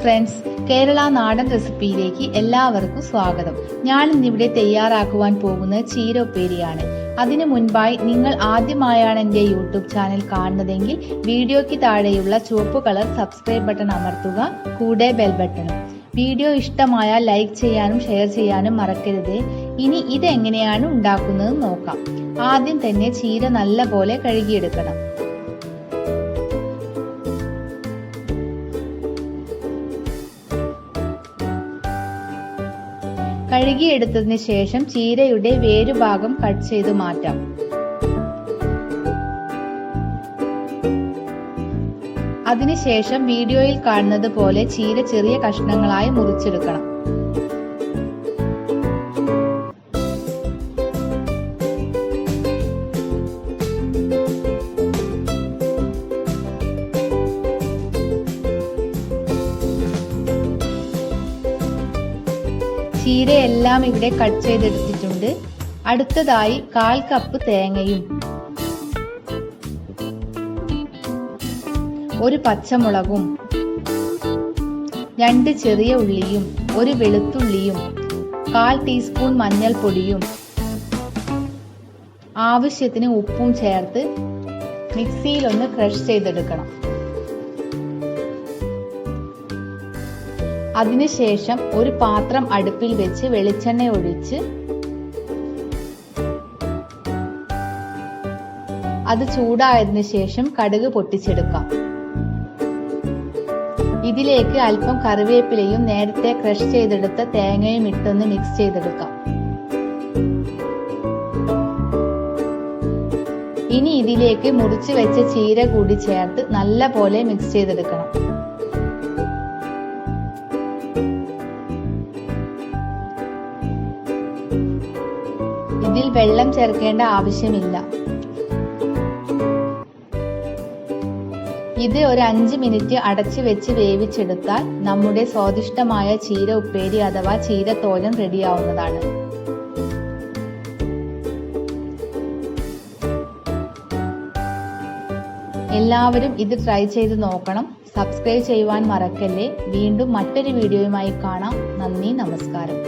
Friends, Kerala നാടൻ റെസിപ്പിയിലേക്ക് എല്ലാവർക്കും സ്വാഗതം. ഞാൻ ഇന്നിവിടെ തയ്യാറാക്കുവാൻ പോകുന്നത് ചീര ഉപ്പേരിയാണ്. അതിനു മുൻപായി നിങ്ങൾ ആദ്യമായാണ് എൻ്റെ യൂട്യൂബ് ചാനൽ കാണുന്നതെങ്കിൽ വീഡിയോയ്ക്ക് താഴെയുള്ള ചുവപ്പ് കളർ സബ്സ്ക്രൈബ് ബട്ടൺ അമർത്തുക, കൂടെ ബെൽ ബട്ടണും. വീഡിയോ ഇഷ്ടമായാൽ ലൈക്ക് ചെയ്യാനും ഷെയർ ചെയ്യാനും മറക്കരുത്. ഇനി ഇതെങ്ങനെയാണ് ഉണ്ടാക്കുന്നത് നോക്കാം. ആദ്യം തന്നെ ചീര നല്ലപോലെ കഴുകിയെടുക്കണം. കഴുകിയെടുത്തതിന് ശേഷം ചീരയുടെ വേരുഭാഗം കട്ട് ചെയ്ത് മാറ്റാം. അതിനുശേഷം വീഡിയോയിൽ കാണുന്നത് പോലെ ചീര ചെറിയ കഷ്ണങ്ങളായി മുറിച്ചെടുക്കണം. ചീരയെല്ലാം ഇവിടെ കട്ട് ചെയ്തെടുത്തിട്ടുണ്ട്. അടുത്തതായി 1/4 കപ്പ് തേങ്ങയും 1 പച്ചമുളകും 2 ചെറിയ ഉള്ളിയും 1 വെളുത്തുള്ളിയും 1/4 ടീസ്പൂൺ മഞ്ഞൾപ്പൊടിയും ആവശ്യത്തിന് ഉപ്പും ചേർത്ത് മിക്സിയിൽ ഒന്ന് ക്രഷ് ചെയ്തെടുക്കണം. അതിനുശേഷം ഒരു പാത്രം അടുപ്പിൽ വെച്ച് വെളിച്ചെണ്ണ ഒഴിച്ച് അത് ചൂടായതിനു ശേഷം കടുക് പൊട്ടിച്ചെടുക്കാം. ഇതിലേക്ക് അല്പം കറിവേപ്പിലയും നേരത്തെ ക്രഷ് ചെയ്തെടുത്ത തേങ്ങയും ഇട്ടൊന്ന് മിക്സ് ചെയ്തെടുക്കാം. ഇനി ഇതിലേക്ക് മുറിച്ച് വെച്ച ചീര കൂടി ചേർത്ത് നല്ല പോലെ മിക്സ് ചെയ്തെടുക്കണം. ഇതിൽ വെള്ളം ചേർക്കേണ്ട ആവശ്യമില്ല. ഇത് ഒരു 5 മിനിറ്റ് അടച്ചു വെച്ച് വേവിച്ചെടുത്താൽ നമ്മുടെ സ്വാദിഷ്ടമായ ചീര ഉപ്പേരി അഥവാ ചീര തോരൻ റെഡിയാവുന്നതാണ്. എല്ലാവരും ഇത് ട്രൈ ചെയ്ത് നോക്കണം. സബ്സ്ക്രൈബ് ചെയ്യുവാൻ മറക്കല്ലേ. വീണ്ടും മറ്റൊരു വീഡിയോയുമായി കാണാം. നന്ദി, നമസ്കാരം.